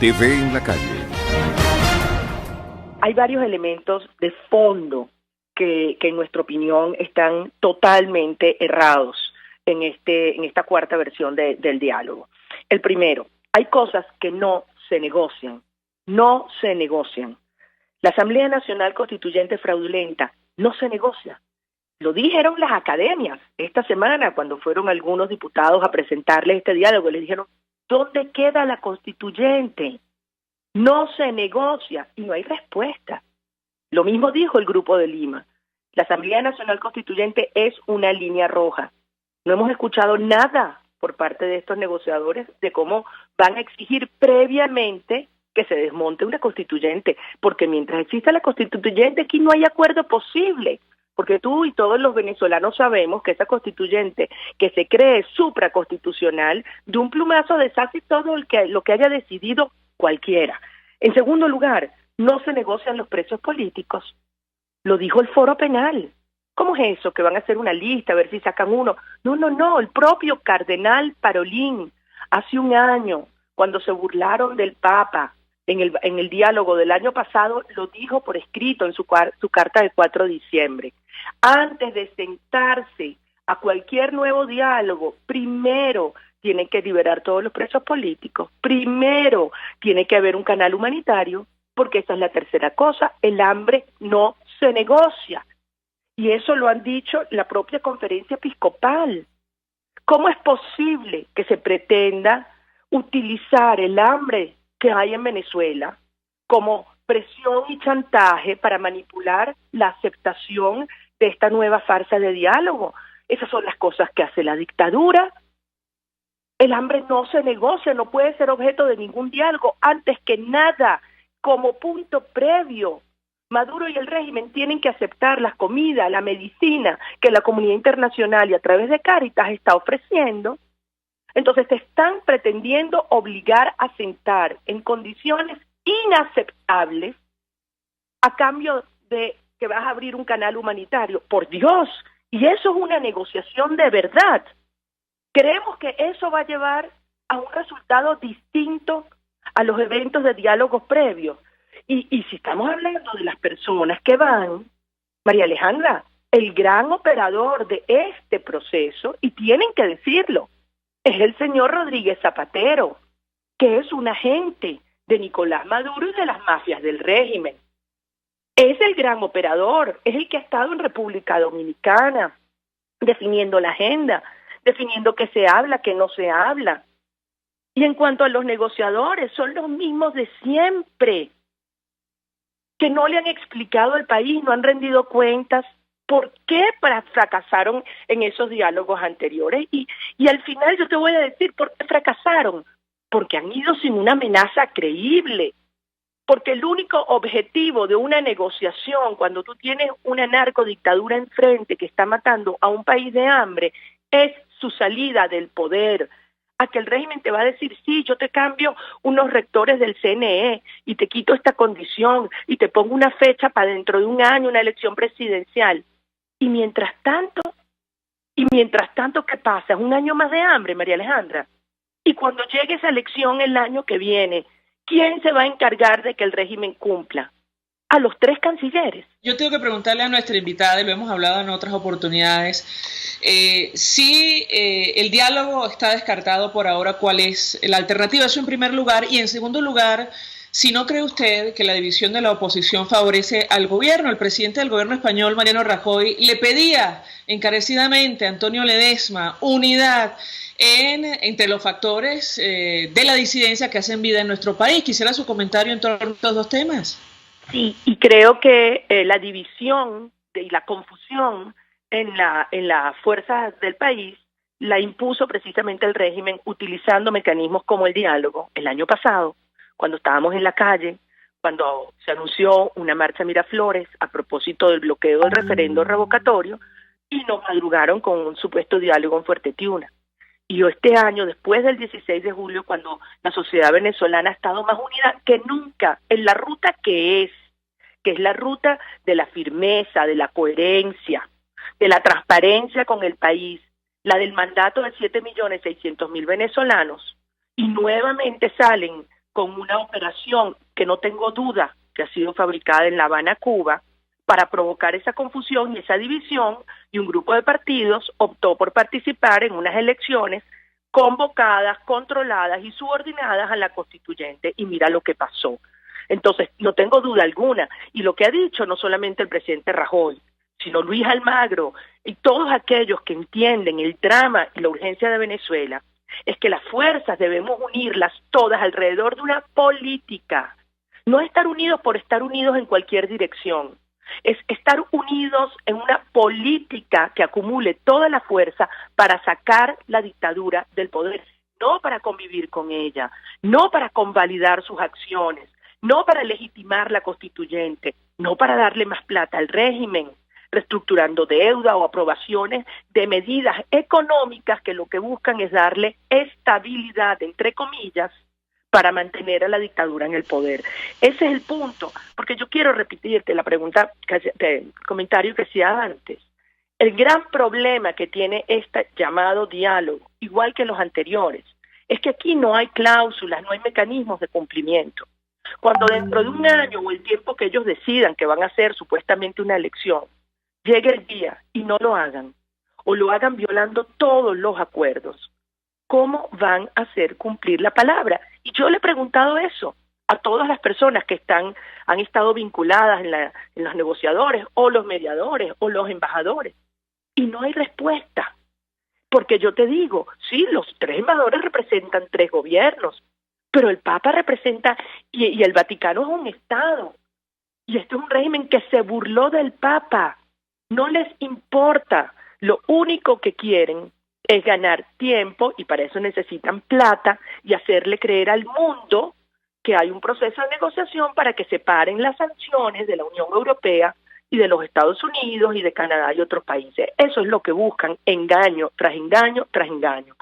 TV en la calle. Hay varios elementos de fondo que en nuestra opinión están totalmente errados en esta cuarta versión del diálogo. El primero, hay cosas que no se negocian. La Asamblea Nacional Constituyente fraudulenta no se negocia. Lo dijeron las academias esta semana cuando fueron algunos diputados a presentarles este diálogo. Les dijeron, ¿dónde queda la constituyente? No se negocia y no hay respuesta. Lo mismo dijo el Grupo de Lima. La Asamblea Nacional Constituyente es una línea roja. No hemos escuchado nada por parte de estos negociadores de cómo van a exigir previamente que se desmonte una constituyente, porque mientras exista la constituyente aquí no hay acuerdo posible, porque tú y todos los venezolanos sabemos que esa constituyente que se cree supraconstitucional, de un plumazo deshace todo lo que haya decidido cualquiera. En segundo lugar, no se negocian los presos políticos. Lo dijo el Foro Penal. ¿Cómo es eso? Que van a hacer una lista, a ver si sacan uno. No. El propio cardenal Parolín, hace un año, cuando se burlaron del Papa en el diálogo del año pasado, lo dijo por escrito en su carta del 4 de diciembre. Antes de sentarse a cualquier nuevo diálogo, primero tienen que liberar todos los presos políticos. Primero tiene que haber un canal humanitario, porque esa es la tercera cosa, el hambre no se negocia. Y eso lo han dicho la propia conferencia episcopal. ¿Cómo es posible que se pretenda utilizar el hambre que hay en Venezuela como presión y chantaje para manipular la aceptación de esta nueva farsa de diálogo? Esas son las cosas que hace la dictadura. El hambre no se negocia, no puede ser objeto de ningún diálogo. Antes que nada, como punto previo, Maduro y el régimen tienen que aceptar la comida, la medicina que la comunidad internacional y a través de Cáritas está ofreciendo. Entonces te están pretendiendo obligar a sentar en condiciones inaceptables a cambio de que vas a abrir un canal humanitario. Por Dios, y eso es una negociación de verdad. Creemos que eso va a llevar a un resultado distinto a los eventos de diálogos previos. Y si estamos hablando de las personas que van, María Alejandra, el gran operador de este proceso, y tienen que decirlo, es el señor Rodríguez Zapatero, que es un agente de Nicolás Maduro y de las mafias del régimen. Es el gran operador, es el que ha estado en República Dominicana, definiendo la agenda, definiendo qué se habla, qué no se habla. Y en cuanto a los negociadores, son los mismos de siempre, que no le han explicado al país, no han rendido cuentas, por qué fracasaron en esos diálogos anteriores. Y al final yo te voy a decir por qué fracasaron, porque han ido sin una amenaza creíble, porque el único objetivo de una negociación, cuando tú tienes una narcodictadura enfrente que está matando a un país de hambre, es su salida del poder. A que el régimen te va a decir, sí, yo te cambio unos rectores del CNE y te quito esta condición y te pongo una fecha para dentro de un año, una elección presidencial. Y mientras tanto, ¿qué pasa? Es un año más de hambre, María Alejandra. Y cuando llegue esa elección el año que viene, ¿quién se va a encargar de que el régimen cumpla? A los 3 cancilleres. Yo tengo que preguntarle a nuestra invitada, y lo hemos hablado en otras oportunidades, si el diálogo está descartado por ahora, ¿cuál es la alternativa? Eso en primer lugar. Y en segundo lugar, si no cree usted que la división de la oposición favorece al gobierno. El presidente del gobierno español, Mariano Rajoy, le pedía encarecidamente a Antonio Ledezma unidad entre los factores de la disidencia que hacen vida en nuestro país. Quisiera su comentario en torno a estos dos temas. Sí, y creo que la división y la confusión en las fuerzas del país la impuso precisamente el régimen utilizando mecanismos como el diálogo. El año pasado, cuando estábamos en la calle, cuando se anunció una marcha Miraflores a propósito del bloqueo del referendo revocatorio, y nos madrugaron con un supuesto diálogo en Fuerte Tiuna. Y este año, después del 16 de julio, cuando la sociedad venezolana ha estado más unida que nunca en la ruta que es la ruta de la firmeza, de la coherencia, de la transparencia con el país, la del mandato de 7.600.000 venezolanos, y nuevamente salen con una operación que no tengo duda que ha sido fabricada en La Habana, Cuba, para provocar esa confusión y esa división, y un grupo de partidos optó por participar en unas elecciones convocadas, controladas y subordinadas a la constituyente, y mira lo que pasó. Entonces, no tengo duda alguna, y lo que ha dicho no solamente el presidente Rajoy, sino Luis Almagro y todos aquellos que entienden el drama y la urgencia de Venezuela, es que las fuerzas debemos unirlas todas alrededor de una política, no estar unidos por estar unidos en cualquier dirección, es estar unidos en una política que acumule toda la fuerza para sacar la dictadura del poder, no para convivir con ella, no para convalidar sus acciones, no para legitimar la constituyente, no para darle más plata al régimen, reestructurando deuda o aprobaciones de medidas económicas que lo que buscan es darle estabilidad, entre comillas, para mantener a la dictadura en el poder. Ese es el punto, porque yo quiero repetirte la pregunta, el comentario que hacía antes. El gran problema que tiene este llamado diálogo, igual que los anteriores, es que aquí no hay cláusulas, no hay mecanismos de cumplimiento. Cuando dentro de un año o el tiempo que ellos decidan que van a hacer supuestamente una elección, llegue el día y no lo hagan, o lo hagan violando todos los acuerdos, ¿cómo van a hacer cumplir la palabra? Y yo le he preguntado eso a todas las personas que han estado vinculadas en los negociadores, o los mediadores, o los embajadores, y no hay respuesta. Porque yo te digo, sí, los 3 embajadores representan 3 gobiernos, pero el Papa representa, y el Vaticano es un Estado, y este es un régimen que se burló del Papa. No les importa, lo único que quieren es ganar tiempo, y para eso necesitan plata, y hacerle creer al mundo que hay un proceso de negociación para que se paren las sanciones de la Unión Europea y de los Estados Unidos y de Canadá y otros países. Eso es lo que buscan, engaño tras engaño tras engaño.